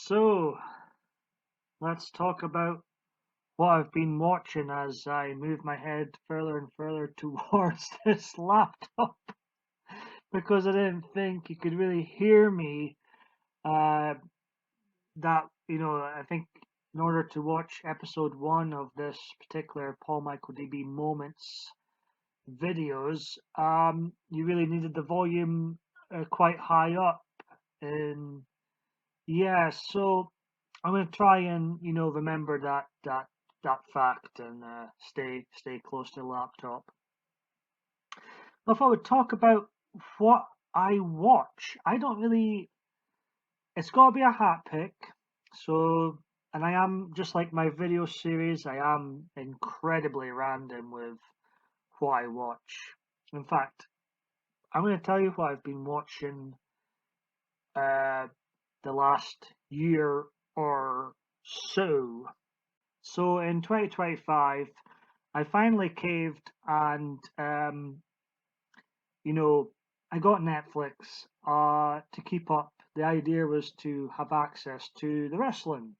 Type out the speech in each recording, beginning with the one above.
So, let's talk about what I've been watching as I move my head further and further towards this laptop because I didn't think you could really hear me. Uh, I think in order to watch episode one of this particular MichaelDB Moments videos, you really needed the volume quite high up. And yeah, so I'm gonna try and remember that fact and stay close to the laptop. If I would talk about what I watch, I don't really. It's got to be a hat pick. So, and I am just like my video series. I am incredibly random with what I watch. In fact, I'm going to tell you what I've been watching uh, the last year or so. So in 2025, I finally caved and, you know, I got Netflix to keep up. The idea was to have access to the wrestling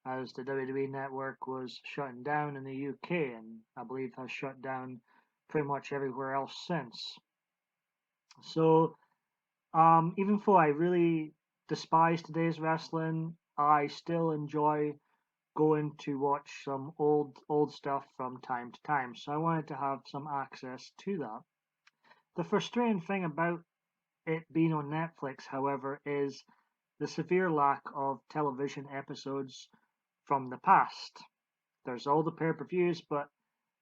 as the WWE network was shutting down in the UK and I believe has shut down pretty much everywhere else since. So even though I really despise today's wrestling, I still enjoy going to watch some old stuff from time to time. So I wanted to have some access to that. The frustrating thing about it being on Netflix, however, is the severe lack of television episodes from the past. There's all the pay-per-views, but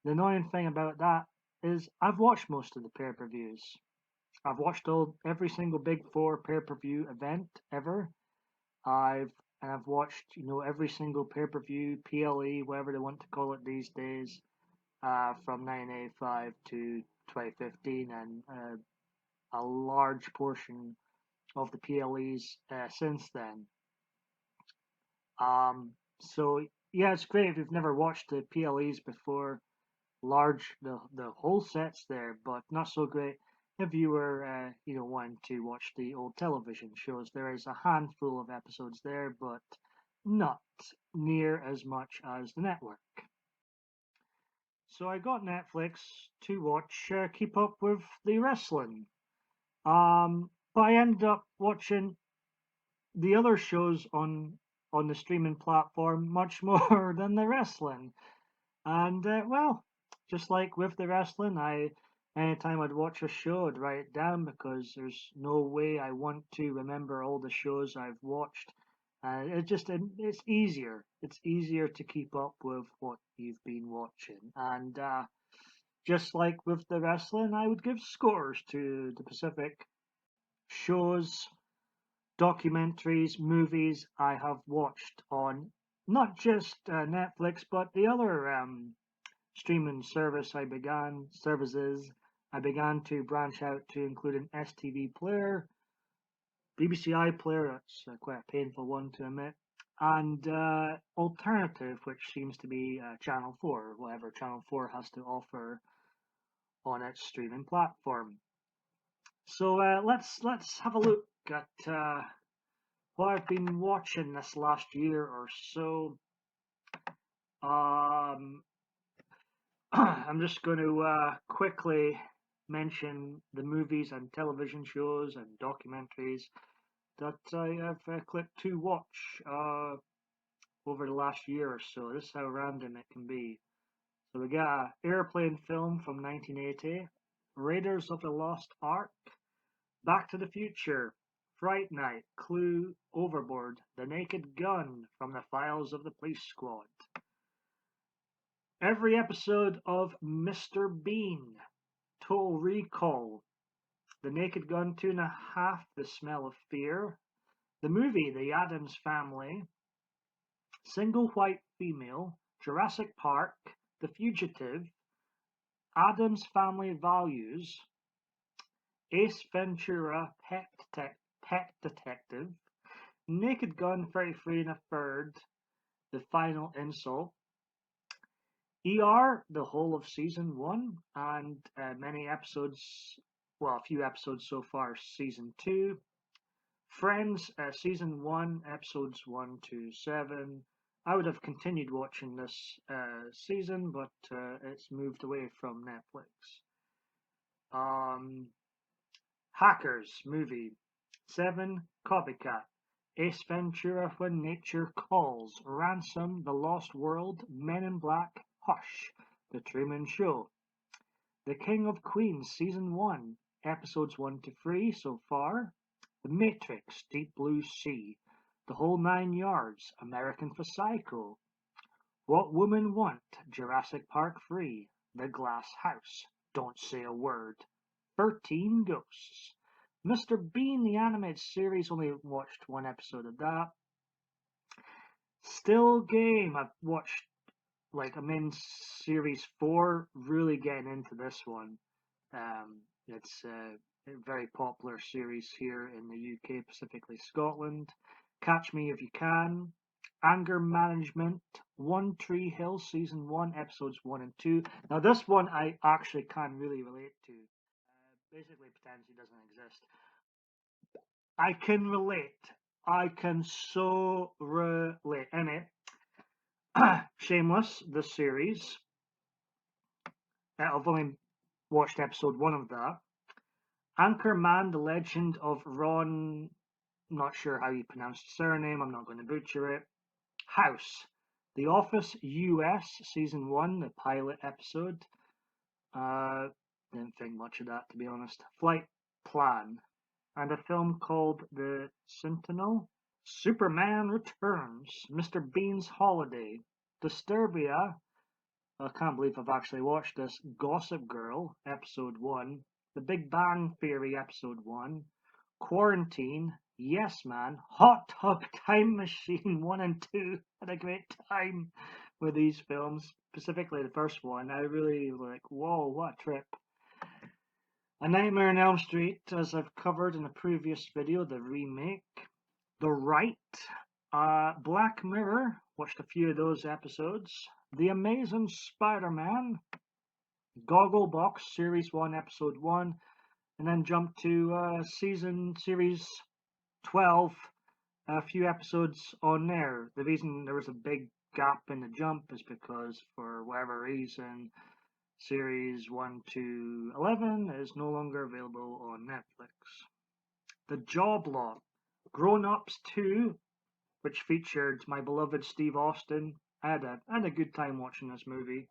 the annoying thing about that is I've watched most of the pay-per-views. I've watched every single Big Four pay-per-view event ever. I've watched every single pay-per-view, PLE, whatever they want to call it these days, from 1985 to 2015, and a large portion of the PLEs since then. So yeah, it's great if you've never watched the PLEs before. The whole sets there, but not so great if you were wanting to watch the old television shows. There is a handful of episodes there, but not near as much as the network. So I got Netflix to watch Keep Up with the Wrestling. But I ended up watching the other shows on the streaming platform much more than the wrestling. And well, just like with the wrestling, anytime I'd watch a show, I'd write it down because there's no way I want to remember all the shows I've watched. It's easier. It's easier to keep up with what you've been watching. And just like with the wrestling, I would give scores to the Pacific shows, documentaries, movies I have watched on not just Netflix, but the other streaming services I began to branch out to include an STV player, BBC iPlayer, that's quite a painful one to admit, and Alternative, which seems to be Channel 4, whatever Channel 4 has to offer on its streaming platform. So let's have a look at what I've been watching this last year or so. Um, I'm just going to quickly mention the movies and television shows and documentaries that I have clicked to watch over the last year or so. This is how random it can be. So we got an airplane film from 1980, Raiders of the Lost Ark, Back to the Future, Fright Night, Clue, Overboard, The Naked Gun from the Files of the Police Squad. Every episode of Mr. Bean, Total Recall, The Naked Gun 2.5, The Smell of Fear, the movie The Addams Family, Single White Female, Jurassic Park, The Fugitive, Addams Family Values, Ace Ventura, Pet Detective, Naked Gun 33 and a Third, The Final Insult, ER, the whole of season 1, and many episodes, well, a few episodes so far, season 2, Friends, season 1, episodes 1 to 7. I would have continued watching this season, but it's moved away from Netflix. Hackers movie. 7. Copycat. Ace Ventura When Nature Calls. Ransom, The Lost World, Men in Black, Hush, The Truman Show. The King of Queens Season 1, Episodes 1 to 3 so far. The Matrix, Deep Blue Sea. The Whole Nine Yards, American Psycho. What Women Want, Jurassic Park 3. The Glass House, Don't Say a Word. 13 Ghosts. Mr. Bean, the animated series, only watched one episode of that. Still Game, I've watched, I'm in series 4, really getting into this one. It's a very popular series here in the UK, specifically Scotland. Catch Me If You Can. Anger Management, One Tree Hill, Season 1, Episodes 1 and 2. Now, this one I actually can really relate to. Basically pretends he doesn't exist. I can relate. I can so relate. Anyway, Shameless, the series. I've only watched episode 1 of that. Anchorman, The Legend of Ron. Not sure how you pronounce the surname. I'm not going to butcher it. House. The Office US Season 1, the pilot episode. Didn't think much of that, to be honest. Flight Plan. And a film called The Sentinel. Superman Returns. Mr. Bean's Holiday. Disturbia. I can't believe I've actually watched this. Gossip Girl, Episode 1. The Big Bang Theory, Episode 1. Quarantine. Yes Man. Hot Tub Time Machine 1 and 2. Had a great time with these films. Specifically the first one. I really whoa, what a trip. A Nightmare on Elm Street, as I've covered in a previous video, the remake. The Right. Black Mirror. Watched a few of those episodes. The Amazing Spider-Man, Gogglebox, Series 1, Episode 1, and then jumped to Series 12, a few episodes on there. The reason there was a big gap in the jump is because, for whatever reason, Series 1 to 11 is no longer available on Netflix. The Job Lot, Grown Ups 2, which featured my beloved Steve Austin. I had a good time watching this movie.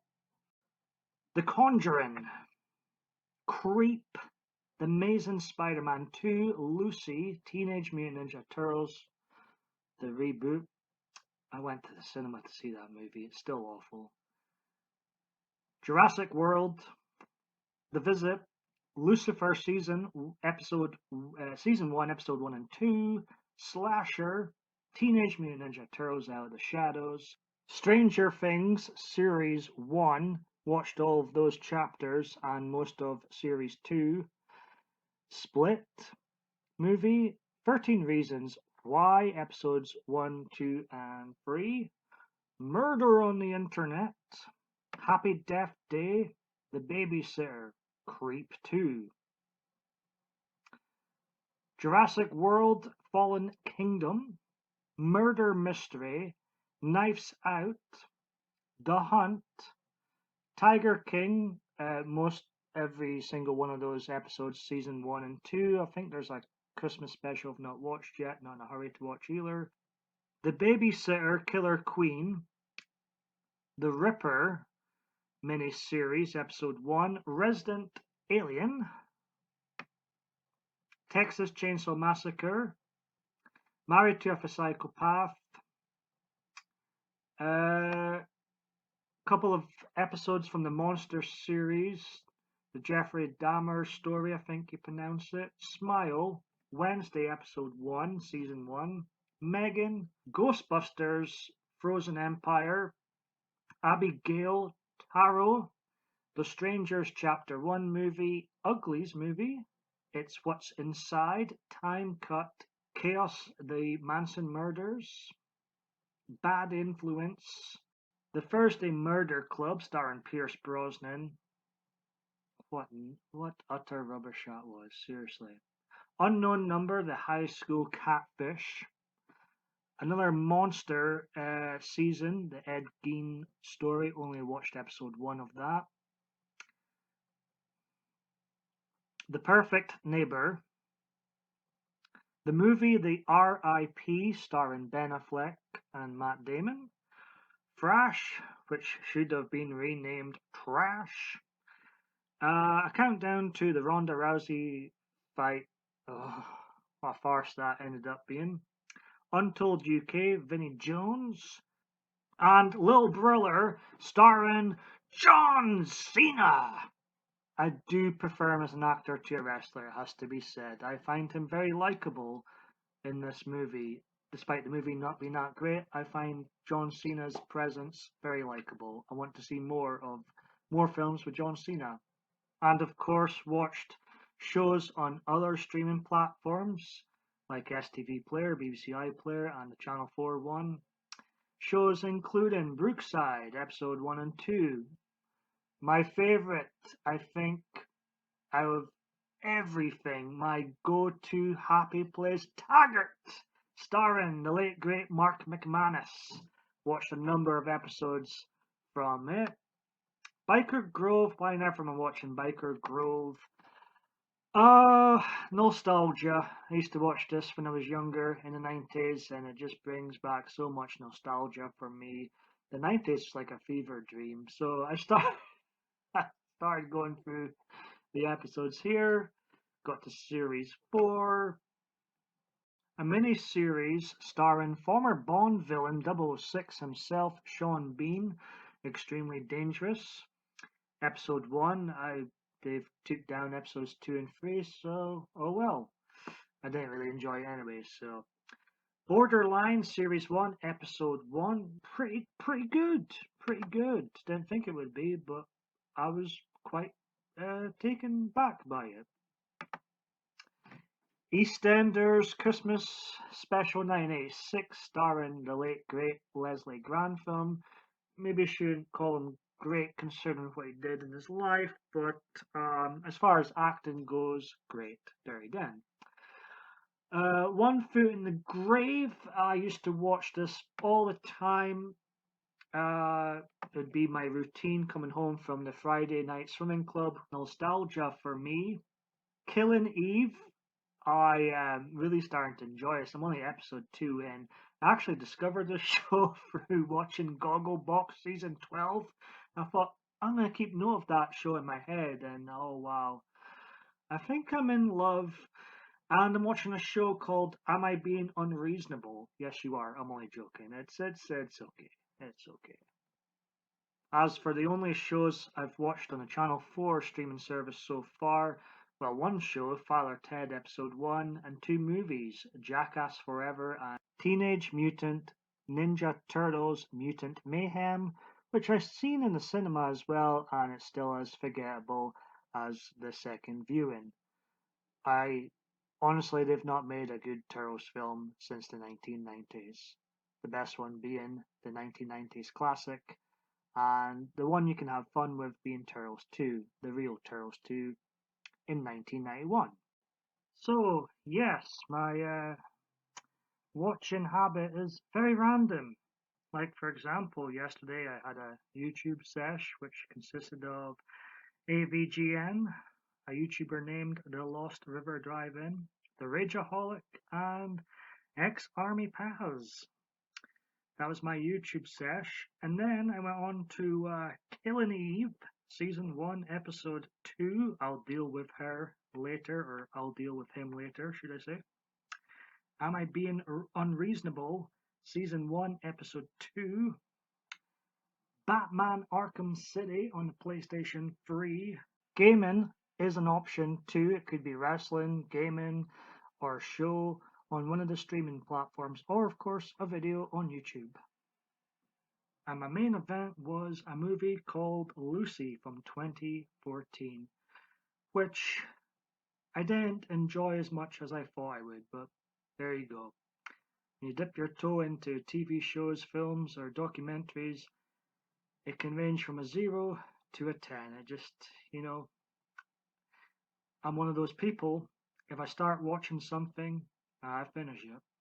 The Conjuring, Creep, The Amazing Spider-Man 2, Lucy, Teenage Mutant Ninja Turtles, the reboot. I went to the cinema to see that movie. It's still awful. Jurassic World, The Visit, Lucifer Season 1, Episode 1 and 2, Slasher, Teenage Mutant Ninja Turtles Out of the Shadows, Stranger Things Series 1, watched all of those chapters and most of Series 2. Split movie, 13 Reasons Why, Episodes 1, 2, and 3. Murder on the Internet, Happy Death Day, The Babysitter, Creep 2. Jurassic World Fallen Kingdom, Murder Mystery, Knives Out, The Hunt, Tiger King, most every single one of those episodes, season 1 and 2. I think there's a Christmas special I've not watched yet, not in a hurry to watch either. The Babysitter Killer Queen, The Ripper miniseries, episode 1, Resident Alien, Texas Chainsaw Massacre, Married to a Psychopath, couple of episodes from the Monster series, the Jeffrey Dahmer story, I think you pronounce it, Smile, Wednesday episode 1, season 1, Megan, Ghostbusters, Frozen Empire, Abigail, Tarot, The Strangers Chapter 1 movie, Uglies movie, It's What's Inside, Time Cut, Chaos, The Manson Murders, Bad Influence, The Thursday Murder Club starring Pierce Brosnan. What utter rubbish that was, seriously. Unknown Number, The High School Catfish. Another monster season, the Ed Gein story. Only watched episode 1 of that. The Perfect Neighbor. The movie The R.I.P. starring Ben Affleck and Matt Damon. Thrash, which should have been renamed Trash. A countdown to the Ronda Rousey fight. Oh, what a farce that ended up being. Untold UK, Vinnie Jones. And Lil Brother starring John Cena. I do prefer him as an actor to a wrestler, it has to be said. I find him very likable in this movie. Despite the movie not being that great, I find John Cena's presence very likable. I want to see more films with John Cena. And of course, watched shows on other streaming platforms like STV Player, BBC iPlayer, and the Channel 4 one. Shows including Brookside, episode 1 and 2. My favourite, I think, out of everything, my go-to happy place, Taggart, starring the late great Mark McManus. Watched a number of episodes from it. Biker Grove, why never am I watching Biker Grove? Nostalgia. I used to watch this when I was younger in the 90s, and it just brings back so much nostalgia for me. The 90s is like a fever dream. So I started going through the episodes here, got to series 4, a mini-series starring former Bond villain 006 himself, Sean Bean, Extremely Dangerous. Episode 1, they've took down episodes 2 and 3, so oh well. I didn't really enjoy it anyway, so. Borderline Series 1, Episode 1, pretty good, pretty good. Didn't think it would be, but I was quite taken back by it. EastEnders Christmas Special 986, starring the late great Leslie Grantham. Maybe I shouldn't call him great considering what he did in his life, but as far as acting goes, great. There again. One Foot in the Grave. I used to watch this all the time. It'd be my routine coming home from the Friday night swimming club. Nostalgia for me. Killing Eve. I am really starting to enjoy this. I'm only episode 2 in. I actually discovered this show through watching Gogglebox season 12. I thought, I'm going to keep note of that show in my head, and oh wow. I think I'm in love, and I'm watching a show called Am I Being Unreasonable? Yes, you are. I'm only joking. It's okay. It's okay. As for the only shows I've watched on the Channel 4 streaming service so far, well, one show, Father Ted Episode 1, and 2 movies, Jackass Forever and Teenage Mutant Ninja Turtles Mutant Mayhem, which I've seen in the cinema as well, and it's still as forgettable as the second viewing. Honestly, they've not made a good Turtles film since the 1990s. The best one being the 1990s classic, and the one you can have fun with being Turtles 2, the real Turtles 2, in 1991. So, yes, my watching habit is very random. Like, for example, yesterday I had a YouTube sesh which consisted of AVGN, a YouTuber named The Lost River Drive-In, The Rageaholic, and Ex-Army Paz. That was my YouTube sesh. And then I went on to Killing Eve, Season 1, Episode 2. I'll deal with her later, or I'll deal with him later, should I say. Am I Being Unreasonable, Season 1, Episode 2. Batman Arkham City on the PlayStation 3. Gaming is an option too. It could be wrestling, gaming, or a show on one of the streaming platforms, or of course a video on YouTube. And my main event was a movie called Lucy from 2014, which I didn't enjoy as much as I thought I would, but there you go. When you dip your toe into TV shows, films, or documentaries, it can range from a 0 to a 10. It just, I'm one of those people, if I start watching something, I finish it.